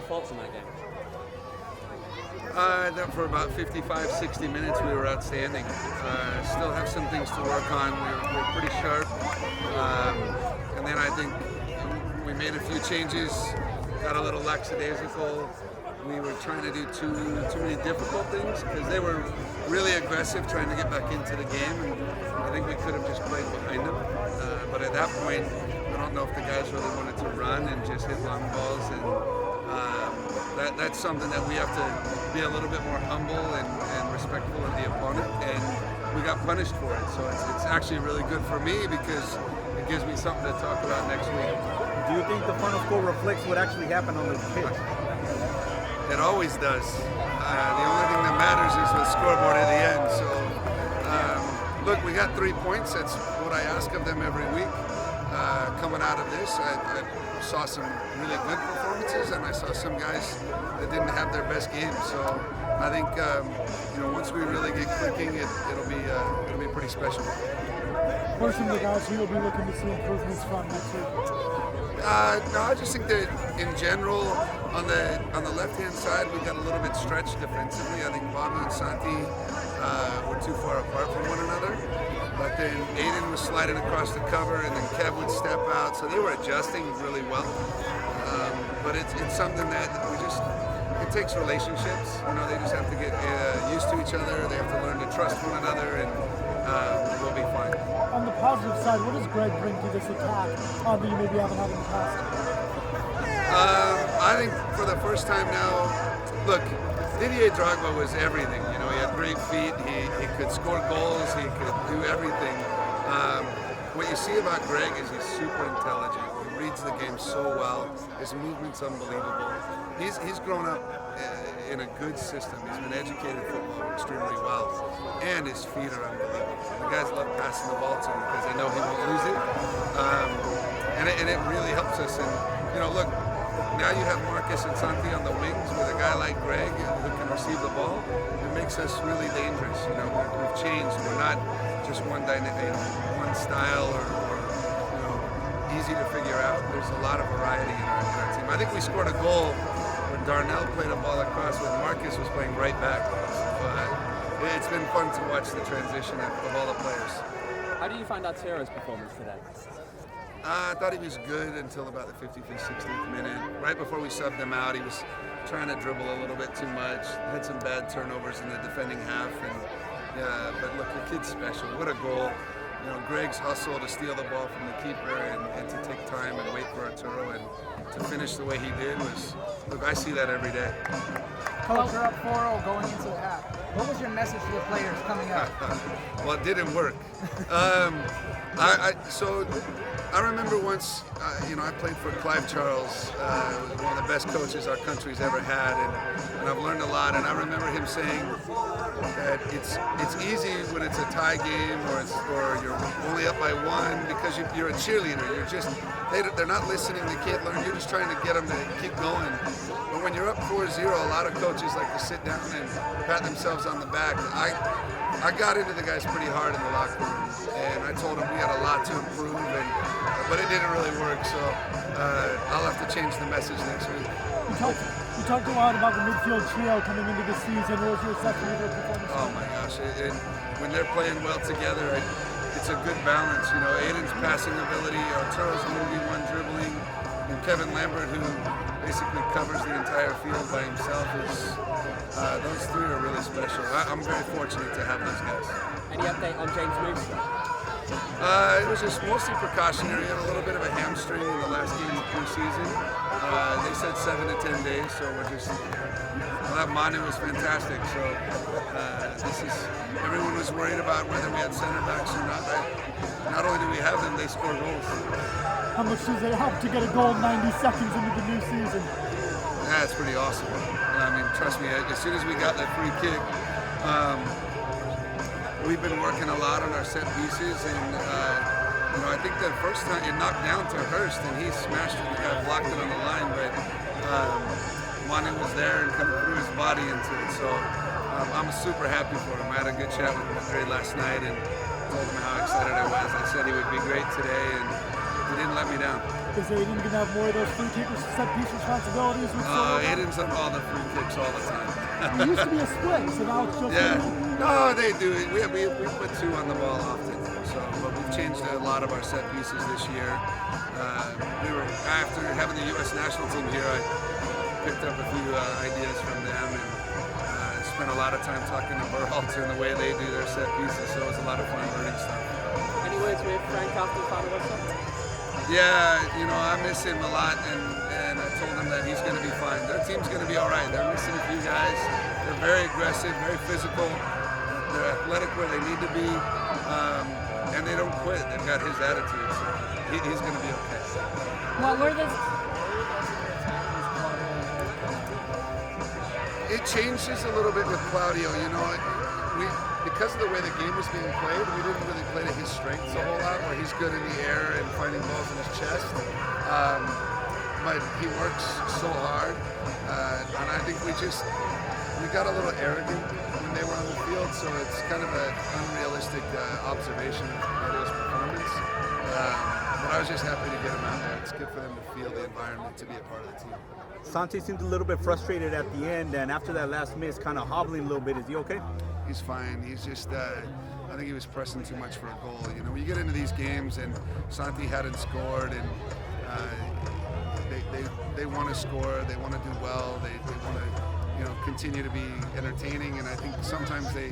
thoughts on that game? That for about 55, 60 minutes we were outstanding. Still have some things to work on. We're pretty sharp. And then I think we made a few changes, got a little lackadaisical. We were trying to do too many difficult things because they were really aggressive trying to get back into the game, and I think we could have just played behind them. But at that point, I don't know if the guys really wanted to run and just hit long balls, and that's something that we have to be a little bit more humble and respectful of the opponent, and we got punished for it. So it's actually really good for me because it gives me something to talk about next week. Do you think the final score reflects what actually happened on the pitch? It always does. The only thing that matters is the scoreboard at the end. So, look, we got 3 points. That's what I ask of them every week. Coming out of this, I saw some really good performances, and I saw some guys that didn't have their best games. So, I think once we really get clicking, it'll be pretty special. What are some of the guys who will be looking to see improvements from next week? No, I just think that in general, on the left-hand side, we got a little bit stretched defensively. I think Bobby and Santi were too far apart from one another. But then Aiden was sliding across the cover, and then Kev would step out. So they were adjusting really well. But it's something that it takes relationships. They just have to get used to each other. They have to learn to trust one another, and we'll be fine. On the positive side, what does Greg bring to this attack that you maybe haven't had in the past? I think for the first time now, look, Didier Drogba was everything. He had great feet. He could score goals. He could do everything. What you see about Greg is he's super intelligent. He reads the game so well. His movement's unbelievable. He's grown up in a good system. He's been educated football extremely well, and his feet are unbelievable. The guys love passing the ball to him because they know he won't lose it, and it really helps us. And look, now you have Marcus and Santi on the wings with a guy like Greg who can receive the ball. It makes us really dangerous. We've changed. We're not just one style or easy to figure out. There's a lot of variety in our team. I think we scored a goal when Darnell played a ball across when Marcus was playing right back. But it's been fun to watch the transition of all the players. How do you find Arturo's performance today? I thought he was good until about the 55th, 60th minute. Right before we subbed him out, he was trying to dribble a little bit too much. Had some bad turnovers in the defending half. But look, the kid's special. What a goal. Greg's hustle to steal the ball from the keeper and to take time and wait for Arturo and to finish the way he did was, look, I see that every day. Coach, you're up 4-0 going into the half. What was your message to the players coming up? Well, it didn't work. I remember once, I played for Clive Charles, one of the best coaches our country's ever had, and I've learned a lot. And I remember him saying that it's easy when it's a tie game or you're only up by one because you're a cheerleader. They're not listening. They can't learn. You're just trying to get them to keep going. But when you're up 4-0, a lot of coaches like to sit down and pat themselves on the back. I got into the guys pretty hard in the locker room, and I told them we had a lot to improve, but it didn't really work, so I'll have to change the message next week. You talked a lot about the midfield trio coming into the season. What was your assessment of their performance? Oh my gosh, when they're playing well together, it's a good balance. Aiden's passing ability, Arturo's 1v1 dribbling, and Kevin Lambert, who basically covers the entire field by himself, those three are really special. I'm very fortunate to have those guys. Any update on James Moose? It was just mostly precautionary. He had a little bit of a hamstring in the last game of preseason. They said 7 to 10 days, so that Manu was fantastic. So everyone was worried about whether we had center backs or not. Not only do we have them, they score goals. How much does it help to get a goal 90 seconds into the new season? Yeah, it's pretty awesome. I mean, trust me, as soon as we got that free kick, we've been working a lot on our set pieces, and I think the first time it knocked down to Hurst, and he smashed it. The guy blocked it on the line, but Manu was there and kind of threw his body into it. So I'm super happy for him. I had a good chat with Monterey last night and told him how excited I was. I said he would be great today, and he didn't let me down. Is Aiden going to have more of those free kickers set piece responsibilities? gives them all the free kicks all the time. It used to be a split, so now it's just Yeah. No, they do. We put 2 on the ball often. So, but we've changed a lot of our set pieces this year. After having the U.S. national team here, I picked up a few ideas from them and spent a lot of time talking to Berhalter and the way they do their set pieces. So it was a lot of fun learning stuff. Any words with Frank after the final whistle? Yeah, I miss him a lot, and I told him that he's going to be fine. Their team's going to be all right. They're missing a few guys. They're very aggressive, very physical. They're athletic where they need to be, and they don't quit. They've got his attitude, so he's going to be okay. What were the... It changes a little bit with Claudio. Because of the way the game was being played, we didn't really play to his strengths a whole lot, where he's good in the air and finding balls in his chest. But he works so hard, and I think we got a little arrogant when they were on the field, so it's kind of an unrealistic observation of Claudio's performance. But I was just happy to get him out there. It's good for them to feel the environment, to be a part of the team. Santi seemed a little bit frustrated at the end, and after that last miss, kind of hobbling a little bit. Is he okay? He's fine. He's just, I think he was pressing too much for a goal. When you get into these games and Santi hadn't scored, and they want to score, they want to do well, they want to, continue to be entertaining. And I think sometimes they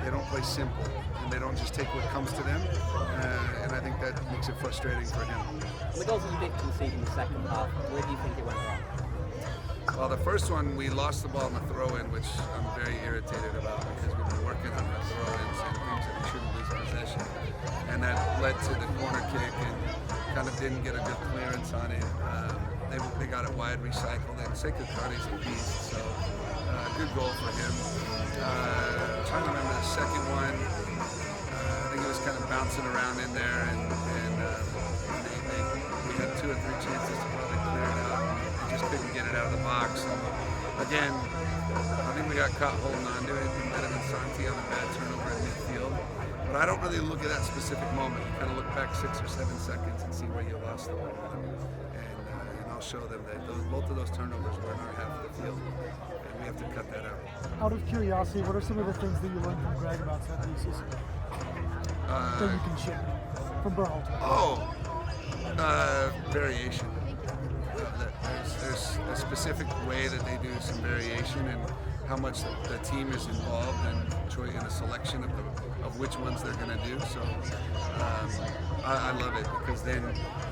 don't play simple, and they don't just take what comes to them. And I think that makes it frustrating for him. The goals that you did concede in the second half, where do you think it went wrong? Well, the first one, we lost the ball in the throw-in, which I'm very irritated about because we've been working on the throw-ins and things that we shouldn't lose possession. And that led to the corner kick and kind of didn't get a good clearance on it. They got it wide recycled, and Sekou Kane's a beast, so good goal for him. I'm trying to remember the second one. I think it was kind of bouncing around in there, and we had 2 or 3 chances to probably clear it out. Just couldn't get it out of the box. And again, I think we got caught holding on to it. We might have been Santi on a bad turnover in midfield. But I don't really look at that specific moment. You kind of look back 6 or 7 seconds and see where you lost the ball. And I'll show them that both of those turnovers were in our half of the field. And we have to cut that out. Out of curiosity, what are some of the things that you learned from Greg about set pieces that you can share from Berhalter? Variation. There's a specific way that they do some variation, and how much the team is involved in a selection of which ones they're going to do. So I love it, because then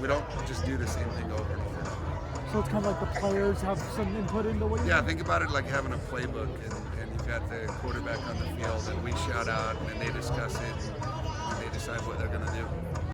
we don't just do the same thing over and over. So it's kind of like the players have some input into what you Yeah, think about it like having a playbook, and you've got the quarterback on the field, and we shout out, and then they discuss